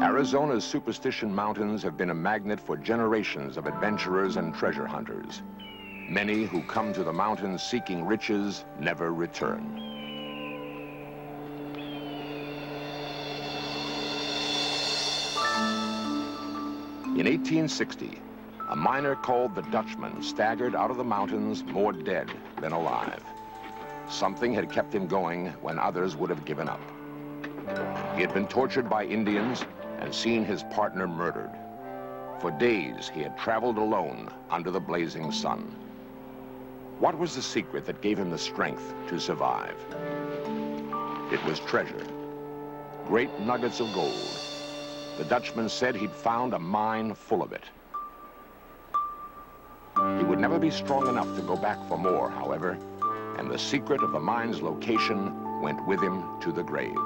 Arizona's Superstition Mountains have been a magnet for generations of adventurers and treasure hunters. Many who come to the mountains seeking riches never return. In 1860, a miner called the Dutchman staggered out of the mountains more dead than alive. Something had kept him going when others would have given up. He had been tortured by Indians and seen his partner murdered. For days, he had traveled alone under the blazing sun. What was the secret that gave him the strength to survive? It was treasure, great nuggets of gold. The Dutchman said he'd found a mine full of it. He would never be strong enough to go back for more, however, and the secret of the mine's location went with him to the grave.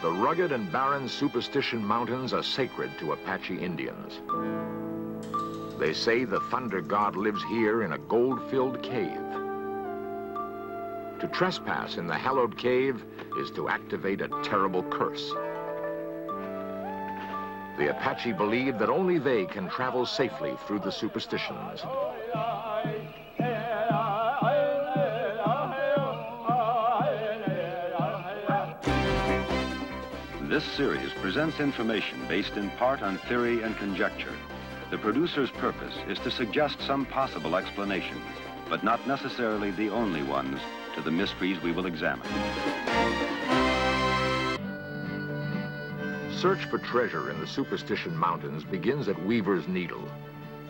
The rugged and barren Superstition Mountains are sacred to Apache Indians. They say the thunder god lives here in a gold-filled cave. To trespass in the hallowed cave is to activate a terrible curse. The Apache believe that only they can travel safely through the superstitions. This series presents information based in part on theory and conjecture. The producer's purpose is to suggest some possible explanations, but not necessarily the only ones, to the mysteries we will examine. Search for treasure in the Superstition Mountains begins at Weaver's Needle.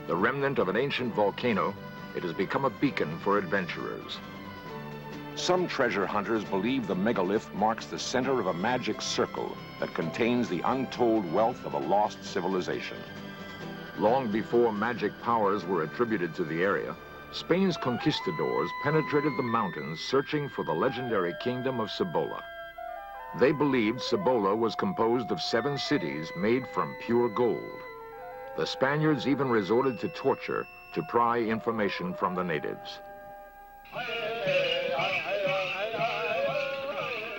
The remnant of an ancient volcano, it has become a beacon for adventurers. Some treasure hunters believe the megalith marks the center of a magic circle that contains the untold wealth of a lost civilization. Long before magic powers were attributed to the area, Spain's conquistadors penetrated the mountains searching for the legendary kingdom of Cibola. They believed Cibola was composed of 7 cities made from pure gold. The Spaniards even resorted to torture to pry information from the natives.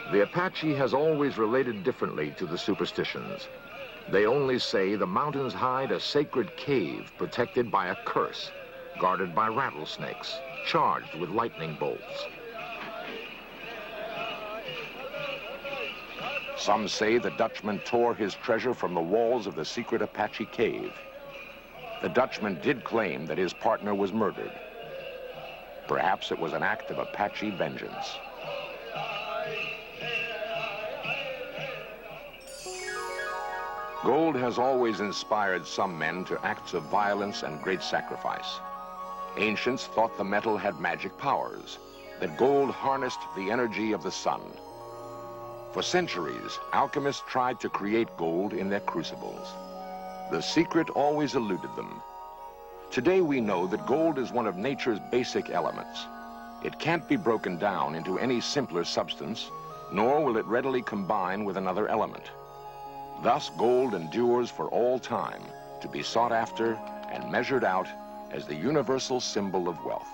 The Apache has always related differently to the superstitions. They only say the mountains hide a sacred cave protected by a curse, guarded by rattlesnakes, charged with lightning bolts. Some say the Dutchman tore his treasure from the walls of the secret Apache cave. The Dutchman did claim that his partner was murdered. Perhaps it was an act of Apache vengeance. Gold has always inspired some men to acts of violence and great sacrifice. Ancients thought the metal had magic powers, that gold harnessed the energy of the sun. For centuries, alchemists tried to create gold in their crucibles. The secret always eluded them. Today we know that gold is one of nature's basic elements. It can't be broken down into any simpler substance, nor will it readily combine with another element. Thus, gold endures for all time, to be sought after and measured out as the universal symbol of wealth.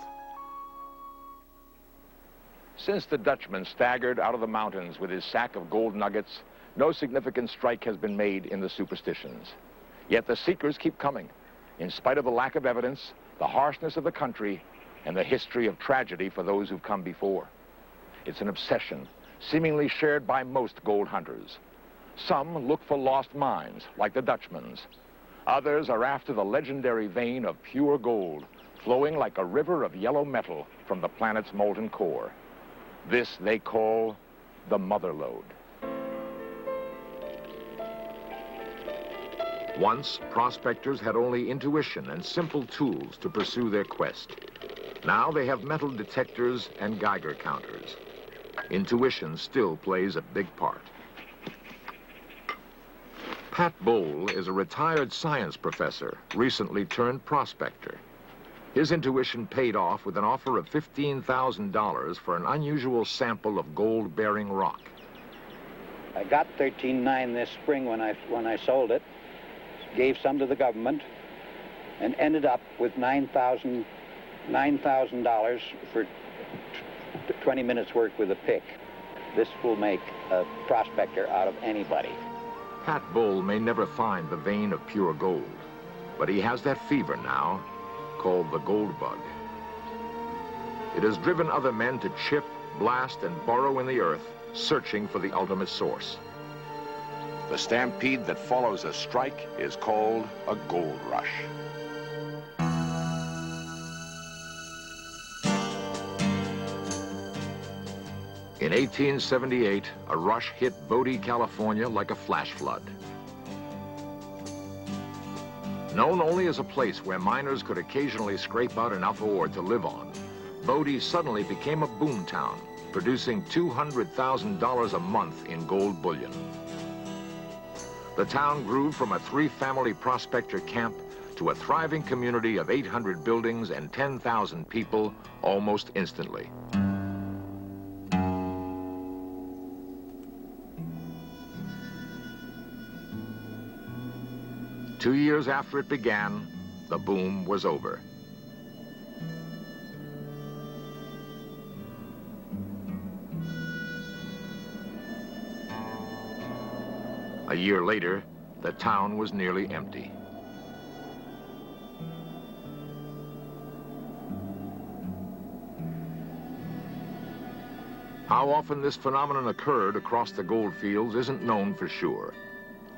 Since the Dutchman staggered out of the mountains with his sack of gold nuggets, no significant strike has been made in the superstitions. Yet the seekers keep coming, in spite of the lack of evidence, the harshness of the country, and the history of tragedy for those who've come before. It's an obsession, seemingly shared by most gold hunters. Some look for lost mines, like the Dutchman's. Others are after the legendary vein of pure gold, flowing like a river of yellow metal from the planet's molten core. This they call the mother lode. Once, prospectors had only intuition and simple tools to pursue their quest. Now they have metal detectors and Geiger counters. Intuition still plays a big part. Pat Bowl is a retired science professor, recently turned prospector. His intuition paid off with an offer of $15,000 for an unusual sample of gold-bearing rock. I got $13,900 this spring when I sold it, gave some to the government, and ended up with $9,000 for 20 minutes work with a pick. This will make a prospector out of anybody. Pat Bowl may never find the vein of pure gold, but he has that fever now called the gold bug. It has driven other men to chip, blast, and burrow in the earth, searching for the ultimate source. The stampede that follows a strike is called a gold rush. In 1878, a rush hit Bodie, California like a flash flood. Known only as a place where miners could occasionally scrape out enough ore to live on, Bodie suddenly became a boom town, producing $200,000 a month in gold bullion. The town grew from a 3-family prospector camp to a thriving community of 800 buildings and 10,000 people almost instantly. Two years after it began, the boom was over. A year later, the town was nearly empty. How often this phenomenon occurred across the gold fields isn't known for sure.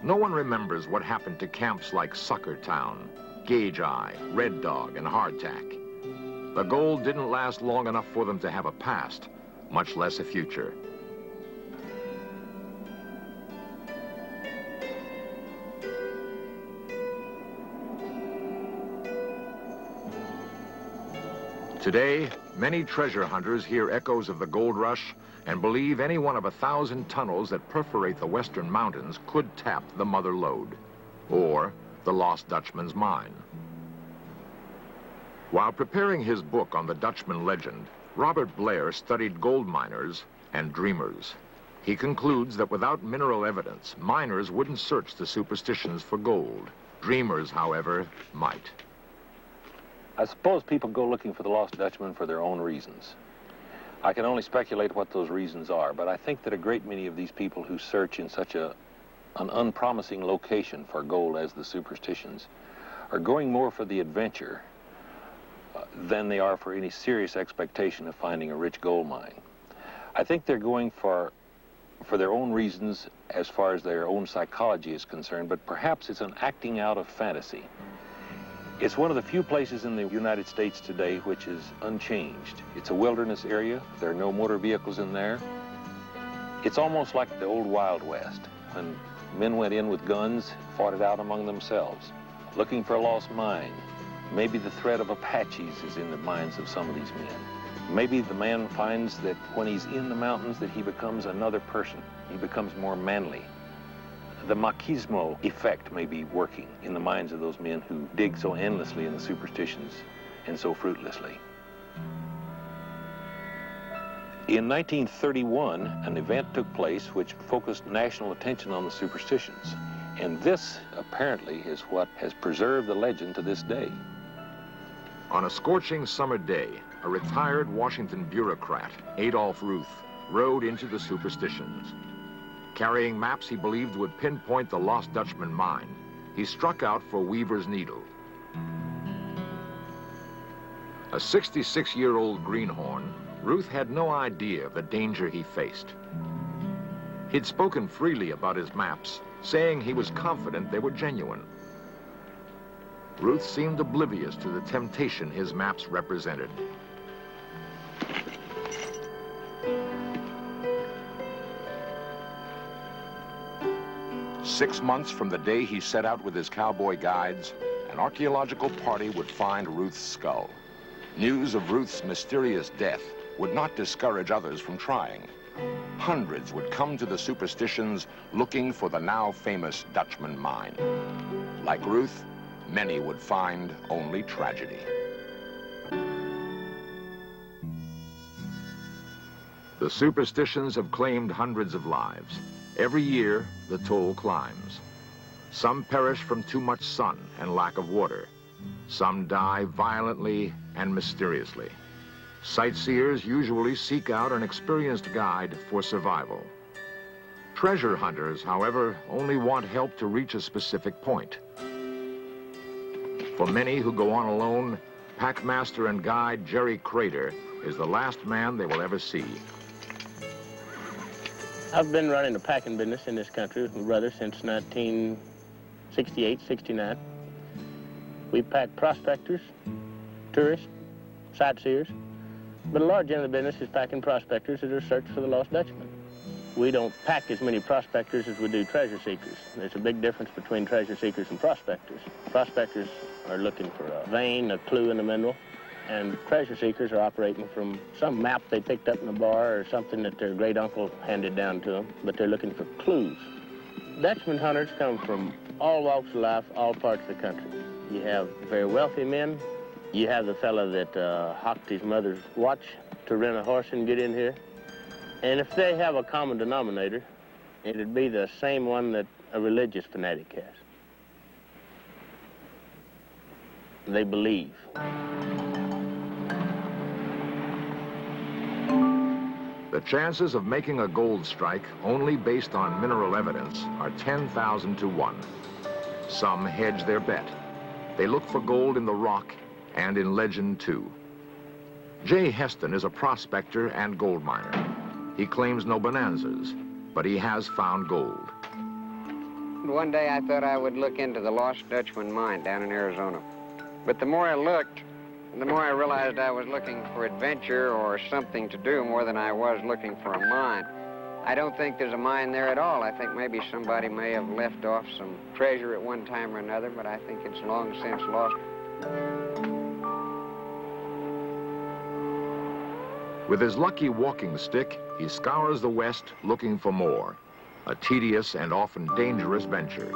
No one remembers what happened to camps like Suckertown, Gauge Eye, Red Dog, and Hardtack. The gold didn't last long enough for them to have a past, much less a future. Today, many treasure hunters hear echoes of the gold rush and believe any one of 1,000 tunnels that perforate the western mountains could tap the mother lode, or the lost Dutchman's mine. While preparing his book on the Dutchman legend, Robert Blair studied gold miners and dreamers. He concludes that without mineral evidence, miners wouldn't search the superstitions for gold. Dreamers, however, might. I suppose people go looking for the lost Dutchman for their own reasons. I can only speculate what those reasons are, but I think that a great many of these people who search in such an unpromising location for gold as the superstitions are going more for the adventure than they are for any serious expectation of finding a rich gold mine. I think they're going for their own reasons as far as their own psychology is concerned, but perhaps it's an acting out of fantasy. It's one of the few places in the United States today which is unchanged. It's a wilderness area. There are no motor vehicles in there. It's almost like the old Wild West, when men went in with guns, fought it out among themselves, looking for a lost mine. Maybe the threat of Apaches is in the minds of some of these men. Maybe the man finds that when he's in the mountains that he becomes another person. He becomes more manly. The machismo effect may be working in the minds of those men who dig so endlessly in the superstitions and so fruitlessly. In 1931, an event took place which focused national attention on the superstitions. And this, apparently, is what has preserved the legend to this day. On a scorching summer day, a retired Washington bureaucrat, Adolph Ruth, rode into the superstitions. Carrying maps he believed would pinpoint the lost Dutchman mine, he struck out for Weaver's Needle. A 66-year-old greenhorn, Ruth had no idea of the danger he faced. He'd spoken freely about his maps, saying he was confident they were genuine. Ruth seemed oblivious to the temptation his maps represented. Six months from the day he set out with his cowboy guides, an archaeological party would find Ruth's skull. News of Ruth's mysterious death would not discourage others from trying. Hundreds would come to the Superstitions looking for the now famous Dutchman mine. Like Ruth, many would find only tragedy. The Superstitions have claimed hundreds of lives. Every year, the toll climbs. Some perish from too much sun and lack of water. Some die violently and mysteriously. Sightseers usually seek out an experienced guide for survival. Treasure hunters, however, only want help to reach a specific point. For many who go on alone, packmaster and guide Jerry Crater is the last man they will ever see. I've been running a packing business in this country with my brother since 1968, 69. We pack prospectors, tourists, sightseers, but a large end of the business is packing prospectors that are searching for the lost Dutchman. We don't pack as many prospectors as we do treasure seekers. There's a big difference between treasure seekers and prospectors. Prospectors are looking for a vein, a clue in the mineral, and treasure seekers are operating from some map they picked up in a bar or something that their great uncle handed down to them, but they're looking for clues. Dutchman hunters come from all walks of life, all parts of the country. You have very wealthy men. You have the fella that hocked his mother's watch to rent a horse and get in here. And if they have a common denominator, it'd be the same one that a religious fanatic has. They believe. The chances of making a gold strike only based on mineral evidence are 10,000 to 1. Some hedge their bet. They look for gold in the rock and in legend too. Jay Heston is a prospector and gold miner. He claims no bonanzas, but he has found gold. One day I thought I would look into the lost Dutchman mine down in Arizona. But the more I looked, the more I realized I was looking for adventure or something to do more than I was looking for a mine. I don't think there's a mine there at all. I think maybe somebody may have left off some treasure at one time or another, but I think it's long since lost. With his lucky walking stick, he scours the West looking for more, a tedious and often dangerous venture.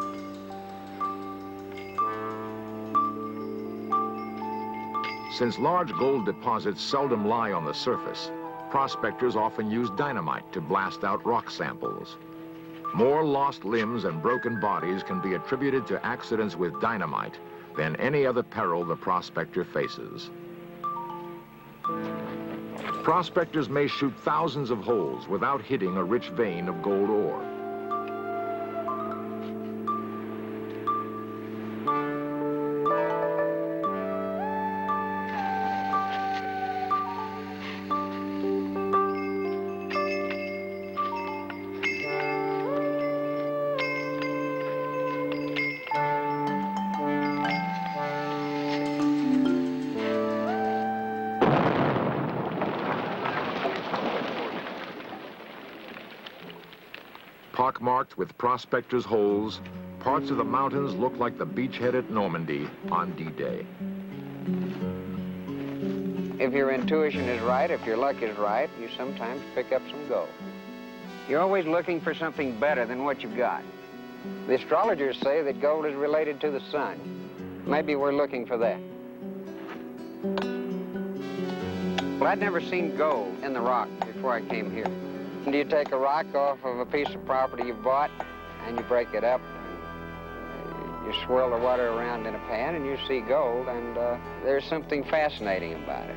Since large gold deposits seldom lie on the surface, prospectors often use dynamite to blast out rock samples. More lost limbs and broken bodies can be attributed to accidents with dynamite than any other peril the prospector faces. Prospectors may shoot thousands of holes without hitting a rich vein of gold ore. Pockmarked with prospectors' holes, parts of the mountains look like the beachhead at Normandy on D-Day. If your intuition is right, if your luck is right, you sometimes pick up some gold. You're always looking for something better than what you've got. The astrologers say that gold is related to the sun. Maybe we're looking for that. Well, I'd never seen gold in the rock before I came here. And you take a rock off of a piece of property you bought, and you break it up, and you swirl the water around in a pan, and you see gold, and there's something fascinating about it.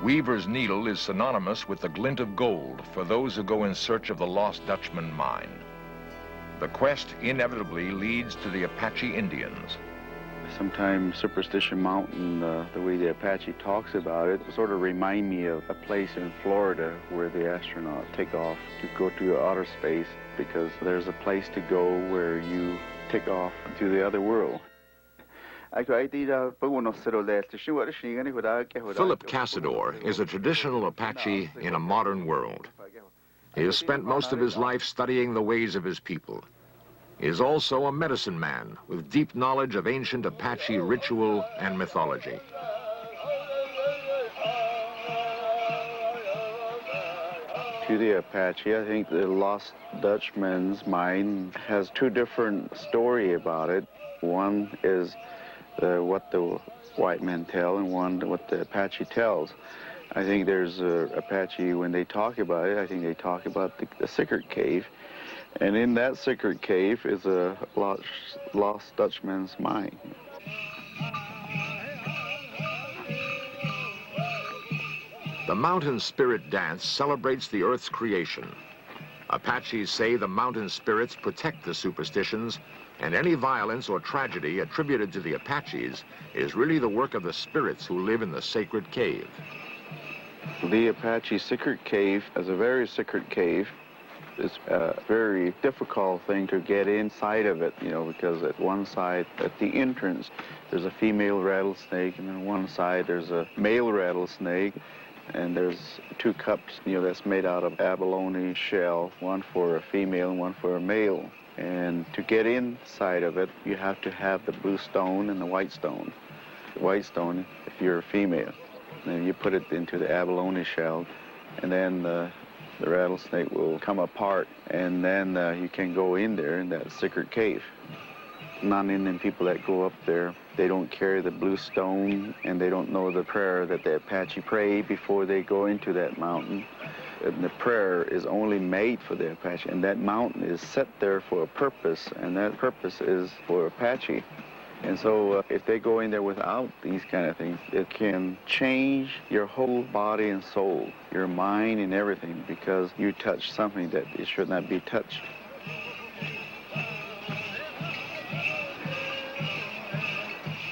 Weaver's needle is synonymous with the glint of gold for those who go in search of the lost Dutchman mine. The quest inevitably leads to the Apache Indians. Sometimes Superstition Mountain, the way the Apache talks about it, sort of remind me of a place in Florida where the astronauts take off to go to outer space, because there's a place to go where you take off to the other world. Philip Cassador is a traditional Apache in a modern world. He has spent most of his life studying the ways of his people. He is also a medicine man with deep knowledge of ancient Apache ritual and mythology. To the Apache, I think the Lost Dutchman's mine has two different stories about it. One is what the white men tell, and one what the Apache tells. I think there's Apache, when they talk about it, I think they talk about the secret cave. And in that secret cave is a Lost Dutchman's mine. The mountain spirit dance celebrates the Earth's creation. Apaches say the mountain spirits protect the superstitions, and any violence or tragedy attributed to the Apaches is really the work of the spirits who live in the sacred cave. The Apache secret cave is a very secret cave. It's a very difficult thing to get inside of it, you know, because at one side, at the entrance, there's a female rattlesnake, and on one side there's a male rattlesnake. And there's two cups, you know, that's made out of abalone shell, one for a female and one for a male. And to get inside of it, you have to have the blue stone and the white stone. The white stone, if you're a female, then you put it into the abalone shell, and then the rattlesnake will come apart, and then you can go in there in that secret cave. Non-Indian people that go up there, they don't carry the blue stone, and they don't know the prayer that the Apache pray before they go into that mountain. And the prayer is only made for the Apache, and that mountain is set there for a purpose, and that purpose is for Apache. And so if they go in there without these kind of things, it can change your whole body and soul, your mind and everything, because you touch something that it should not be touched.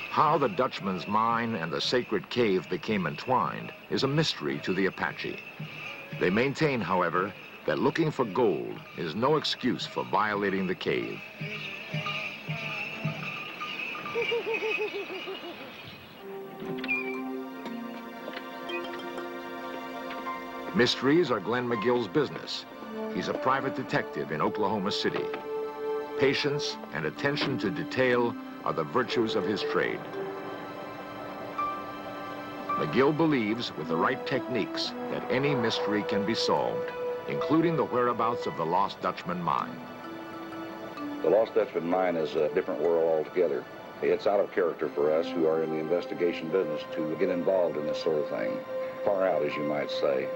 How the Dutchman's mine and the sacred cave became entwined is a mystery to the Apache. They maintain, however, that looking for gold is no excuse for violating the cave. Mysteries are Glenn McGill's business. He's a private detective in Oklahoma City. Patience and attention to detail are the virtues of his trade. McGill believes with the right techniques that any mystery can be solved, including the whereabouts of the Lost Dutchman mine. The Lost Dutchman mine is a different world altogether. It's out of character for us who are in the investigation business to get involved in this sort of thing. Far out, as you might say.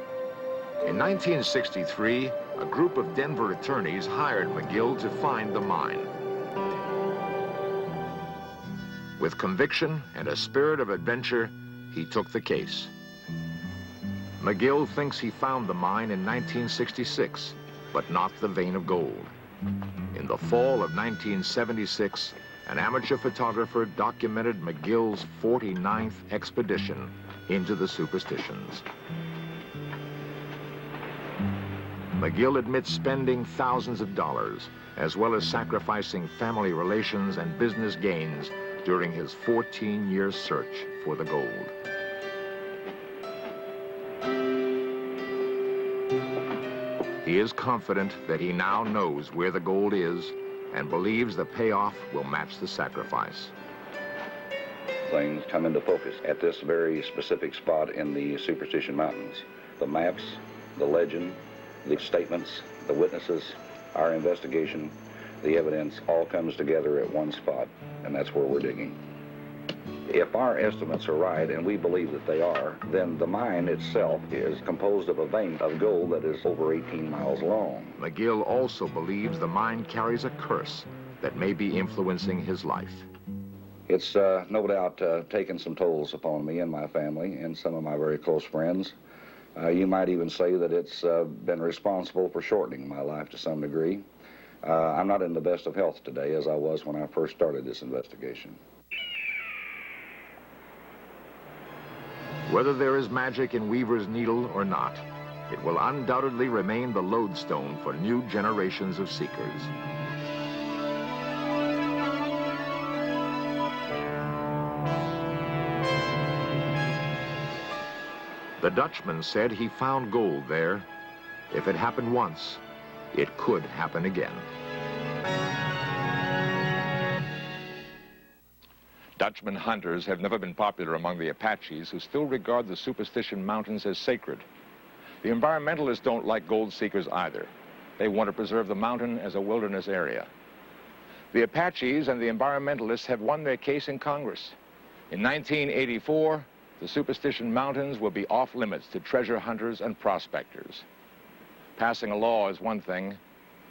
In 1963, a group of Denver attorneys hired McGill to find the mine. With conviction and a spirit of adventure, he took the case. McGill thinks he found the mine in 1966, but not the vein of gold. In the fall of 1976, an amateur photographer documented McGill's 49th expedition into the superstitions. McGill admits spending thousands of dollars, as well as sacrificing family relations and business gains during his 14-year search for the gold. He is confident that he now knows where the gold is and believes the payoff will match the sacrifice. Things come into focus at this very specific spot in the Superstition Mountains. The maps, the legend, the statements, the witnesses, our investigation, the evidence all comes together at one spot, and that's where we're digging. If our estimates are right, and we believe that they are, then the mine itself is composed of a vein of gold that is over 18 miles long. McGill also believes the mine carries a curse that may be influencing his life. It's no doubt taken some tolls upon me and my family and some of my very close friends. You might even say that it's been responsible for shortening my life to some degree. I'm not in the best of health today as I was when I first started this investigation. Whether there is magic in Weaver's needle or not, it will undoubtedly remain the lodestone for new generations of seekers. The Dutchman said he found gold there, If it happened once, it could happen again. Dutchman hunters have never been popular among the Apaches, who still regard the Superstition Mountains as sacred. The environmentalists don't like gold seekers either. They want to preserve the mountain as a wilderness area. The Apaches and the environmentalists have won their case in Congress. In 1984, the Superstition Mountains will be off limits to treasure hunters and prospectors. Passing a law is one thing,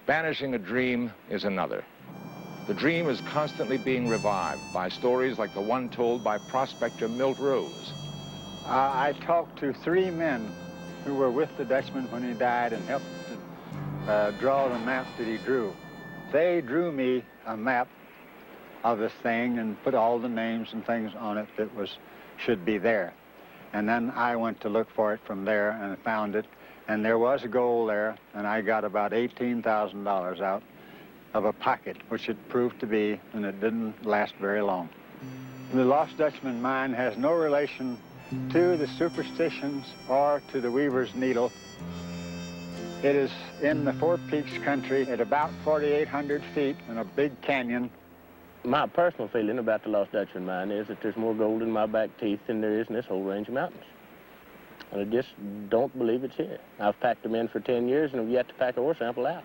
banishing a dream is another. The dream is constantly being revived by stories like the one told by prospector Milt Rose. I talked to 3 men who were with the Dutchman when he died and helped to draw the map that he drew. They drew me a map of this thing and put all the names and things on it that should be there. And then I went to look for it from there and found it. And there was gold there, and I got about $18,000 out of a pocket, which it proved to be, and it didn't last very long. The Lost Dutchman mine has no relation to the superstitions or to the Weaver's Needle. It is in the Four Peaks country at about 4,800 feet in a big canyon. My personal feeling about the Lost Dutchman mine is that there's more gold in my back teeth than there is in this whole range of mountains. And I just don't believe it's here. I've packed them in for 10 years and have yet to pack a ore sample out.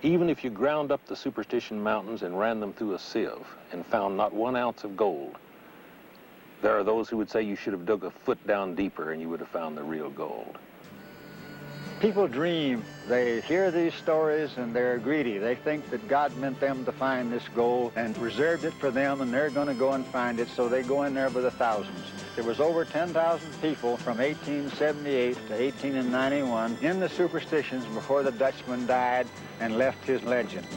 Even if you ground up the Superstition Mountains and ran them through a sieve and found not 1 ounce of gold, there are those who would say you should have dug a foot down deeper and you would have found the real gold. People dream. They hear these stories and they're greedy. They think that God meant them to find this gold and reserved it for them, and they're going to go and find it, so they go in there by the thousands. There was over 10,000 people from 1878 to 1891 in the Superstitions before the Dutchman died and left his legend.